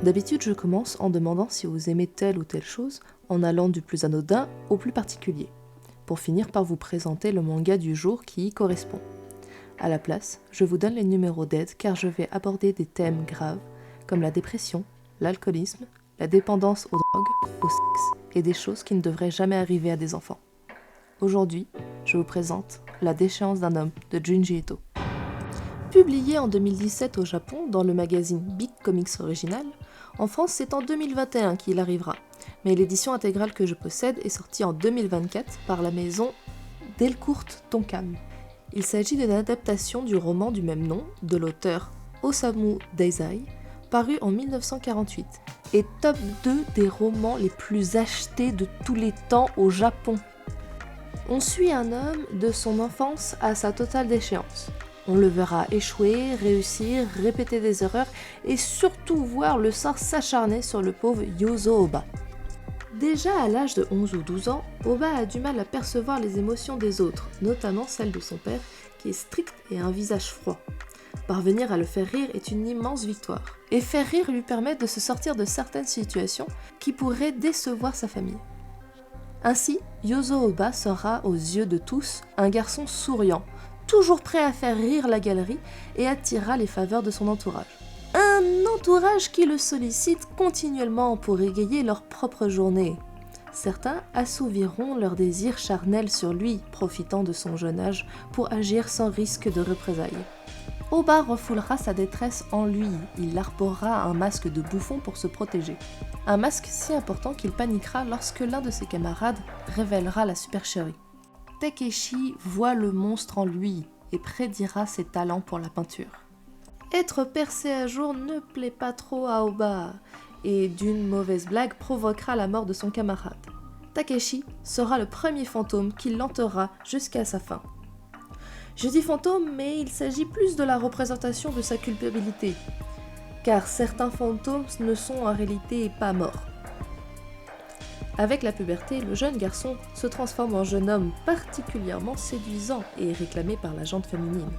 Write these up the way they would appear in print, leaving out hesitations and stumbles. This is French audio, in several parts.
D'habitude, je commence en demandant si vous aimez telle ou telle chose, en allant du plus anodin au plus particulier, pour finir par vous présenter le manga du jour qui y correspond. À la place, je vous donne les numéros d'aide car je vais aborder des thèmes graves comme la dépression, l'alcoolisme, la dépendance aux drogues, au sexe et des choses qui ne devraient jamais arriver à des enfants. Aujourd'hui, je vous présente La déchéance d'un homme de Junji Ito. Publié en 2017 au Japon dans le magazine Big Comics Original, en France c'est en 2021 qu'il arrivera, mais l'édition intégrale que je possède est sortie en 2024 par la maison Delcourt Tonkam. Il s'agit d'une adaptation du roman du même nom de l'auteur Osamu Dazai, paru en 1948, et top 2 des romans les plus achetés de tous les temps au Japon. On suit un homme de son enfance à sa totale déchéance. On le verra échouer, réussir, répéter des erreurs et surtout voir le sort s'acharner sur le pauvre Yozo Oba. Déjà à l'âge de 11 ou 12 ans, Oba a du mal à percevoir les émotions des autres, notamment celles de son père, qui est strict et a un visage froid. Parvenir à le faire rire est une immense victoire. Et faire rire lui permet de se sortir de certaines situations qui pourraient décevoir sa famille. Ainsi, Yozo Oba sera, aux yeux de tous, un garçon souriant, toujours prêt à faire rire la galerie et attirera les faveurs de son entourage. Un entourage qui le sollicite continuellement pour égayer leur propre journée. Certains assouviront leurs désirs charnels sur lui, profitant de son jeune âge pour agir sans risque de représailles. Oba refoulera sa détresse en lui, il arborera un masque de bouffon pour se protéger. Un masque si important qu'il paniquera lorsque l'un de ses camarades révélera la supercherie. Takeshi voit le monstre en lui et prédira ses talents pour la peinture. Être percé à jour ne plaît pas trop à Oba, et d'une mauvaise blague provoquera la mort de son camarade. Takeshi sera le premier fantôme qui l'hantera jusqu'à sa fin. Je dis fantôme, mais il s'agit plus de la représentation de sa culpabilité, car certains fantômes ne sont en réalité pas morts. Avec la puberté, le jeune garçon se transforme en jeune homme particulièrement séduisant et réclamé par la gente féminine.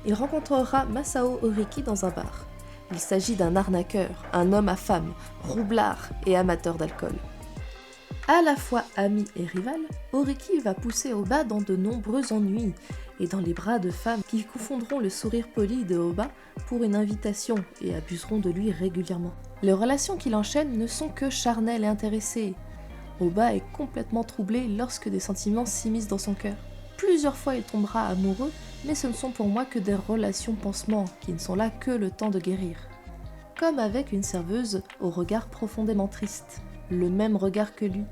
Il rencontrera Masao Oriki dans un bar. Il s'agit d'un arnaqueur, un homme à femme, roublard et amateur d'alcool. À la fois ami et rival, Oriki va pousser Oba dans de nombreux ennuis et dans les bras de femmes qui confondront le sourire poli de Oba pour une invitation et abuseront de lui régulièrement. Les relations qu'il enchaîne ne sont que charnelles et intéressées. Oba est complètement troublé lorsque des sentiments s'immiscent dans son cœur. Plusieurs fois il tombera amoureux, mais ce ne sont pour moi que des relations pansements qui ne sont là que le temps de guérir. Comme avec une serveuse au regard profondément triste, le même regard que lui.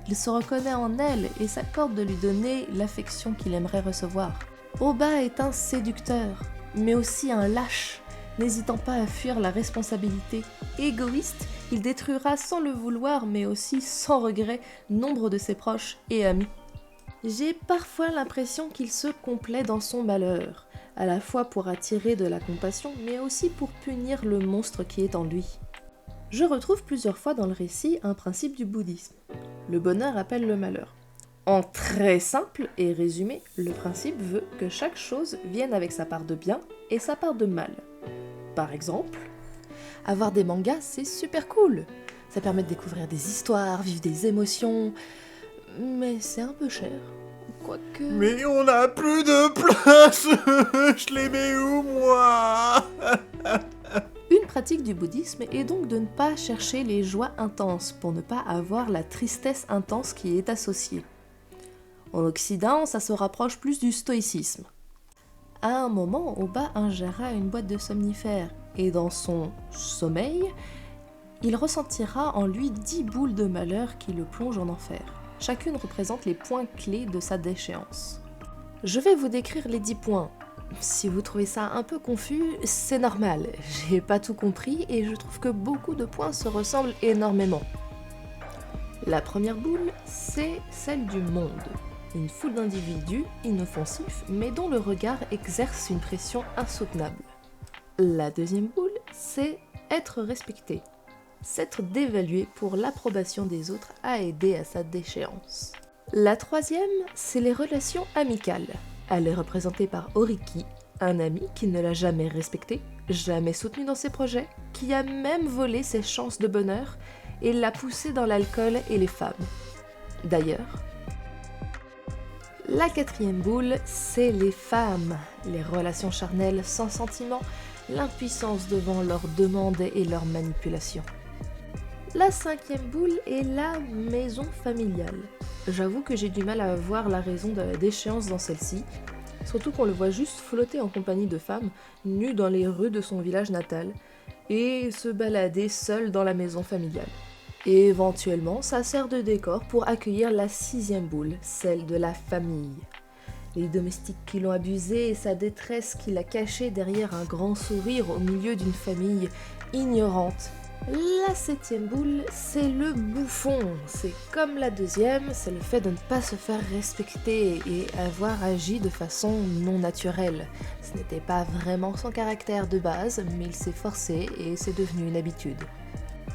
Il se reconnaît en elle et s'accorde de lui donner l'affection qu'il aimerait recevoir. Oba est un séducteur, mais aussi un lâche, n'hésitant pas à fuir la responsabilité. Égoïste, il détruira sans le vouloir, mais aussi sans regret, nombre de ses proches et amis. J'ai parfois l'impression qu'il se complaît dans son malheur, à la fois pour attirer de la compassion, mais aussi pour punir le monstre qui est en lui. Je retrouve plusieurs fois dans le récit un principe du bouddhisme. Le bonheur appelle le malheur. En très simple et résumé, le principe veut que chaque chose vienne avec sa part de bien et sa part de mal. Par exemple, avoir des mangas, c'est super cool. Ça permet de découvrir des histoires, vivre des émotions, mais c'est un peu cher. Quoique... Mais on n'a plus de place. Je les mets où, moi? Une pratique du bouddhisme est donc de ne pas chercher les joies intenses pour ne pas avoir la tristesse intense qui est associée. En Occident, ça se rapproche plus du stoïcisme. À un moment, Oba ingérera une boîte de somnifères et dans son sommeil, il ressentira en lui 10 boules de malheur qui le plongent en enfer. Chacune représente les points clés de sa déchéance. Je vais vous décrire les 10 points. Si vous trouvez ça un peu confus, c'est normal. J'ai pas tout compris et je trouve que beaucoup de points se ressemblent énormément. La première boule, c'est celle du monde. Une foule d'individus inoffensifs, mais dont le regard exerce une pression insoutenable. La deuxième boule, c'est être respecté. S'être dévalué pour l'approbation des autres a aidé à sa déchéance. La troisième, c'est les relations amicales. Elle est représentée par Oriki, un ami qui ne l'a jamais respecté, jamais soutenu dans ses projets, qui a même volé ses chances de bonheur et l'a poussé dans l'alcool et les femmes. D'ailleurs, la quatrième boule, c'est les femmes, les relations charnelles sans sentiment, l'impuissance devant leurs demandes et leurs manipulations. La cinquième boule est la maison familiale. J'avoue que j'ai du mal à voir la raison de la déchéance dans celle-ci, surtout qu'on le voit juste flotter en compagnie de femmes, nues dans les rues de son village natal, et se balader seul dans la maison familiale. Et éventuellement, ça sert de décor pour accueillir la sixième boule, celle de la famille. Les domestiques qui l'ont abusée et sa détresse qui l'a cachée derrière un grand sourire au milieu d'une famille ignorante. La septième boule, c'est le bouffon. C'est comme la deuxième, c'est le fait de ne pas se faire respecter et avoir agi de façon non naturelle. Ce n'était pas vraiment son caractère de base, mais il s'est forcé et c'est devenu une habitude.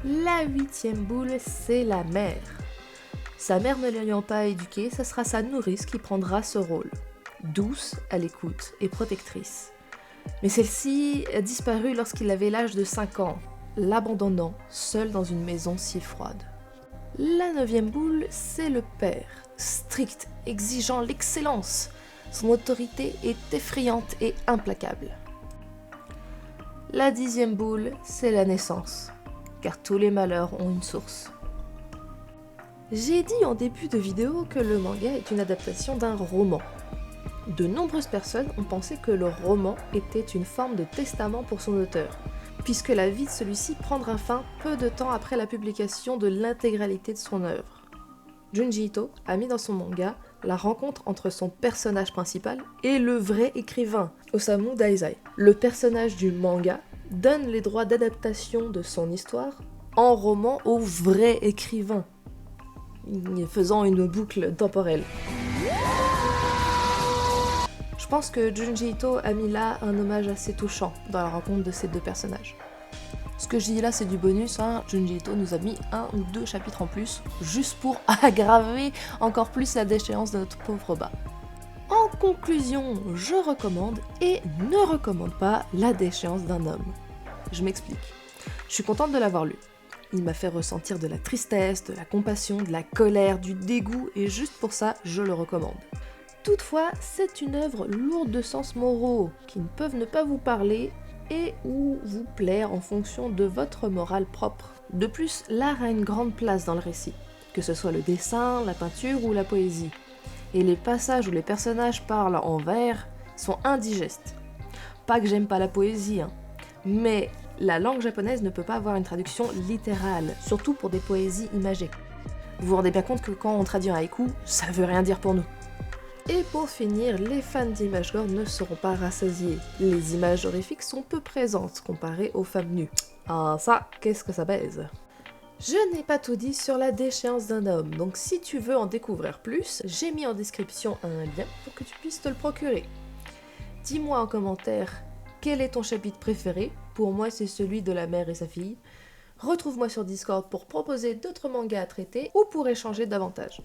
La huitième boule, c'est la mère. Sa mère ne l'ayant pas éduquée, ce sera sa nourrice qui prendra ce rôle. Douce, à l'écoute et protectrice. Mais celle-ci a disparu lorsqu'il avait l'âge de 5 ans, l'abandonnant seul dans une maison si froide. La neuvième boule, c'est le père, strict, exigeant l'excellence. Son autorité est effrayante et implacable. La dixième boule, c'est la naissance, car tous les malheurs ont une source. J'ai dit en début de vidéo que le manga est une adaptation d'un roman. De nombreuses personnes ont pensé que le roman était une forme de testament pour son auteur, puisque la vie de celui-ci prendra fin peu de temps après la publication de l'intégralité de son œuvre. Junji Ito a mis dans son manga la rencontre entre son personnage principal et le vrai écrivain, Osamu Dazai. Le personnage du manga donne les droits d'adaptation de son histoire en roman au vrai écrivain, faisant une boucle temporelle. Je pense que Junji Ito a mis là un hommage assez touchant dans la rencontre de ces deux personnages. Ce que je dis là, c'est du bonus, hein. Junji Ito nous a mis 1 ou 2 chapitres en plus, juste pour aggraver encore plus la déchéance de notre pauvre bas. En conclusion, je recommande et ne recommande pas La déchéance d'un homme. Je m'explique. Je suis contente de l'avoir lu. Il m'a fait ressentir de la tristesse, de la compassion, de la colère, du dégoût, et juste pour ça, je le recommande. Toutefois, c'est une œuvre lourde de sens moraux, qui ne peuvent ne pas vous parler et ou vous plaire en fonction de votre morale propre. De plus, l'art a une grande place dans le récit, que ce soit le dessin, la peinture ou la poésie. Et les passages où les personnages parlent en vers sont indigestes. Pas que j'aime pas la poésie, hein, mais la langue japonaise ne peut pas avoir une traduction littérale, surtout pour des poésies imagées. Vous vous rendez bien compte que quand on traduit un haïku, ça veut rien dire pour nous. Et pour finir, les fans d'images gore ne seront pas rassasiés. Les images horrifiques sont peu présentes comparées aux femmes nues. Ah ça, qu'est-ce que ça baise! Je n'ai pas tout dit sur la déchéance d'un homme, donc si tu veux en découvrir plus, j'ai mis en description un lien pour que tu puisses te le procurer. Dis-moi en commentaire quel est ton chapitre préféré. Pour moi, c'est celui de la mère et sa fille. Retrouve-moi sur Discord pour proposer d'autres mangas à traiter ou pour échanger davantage.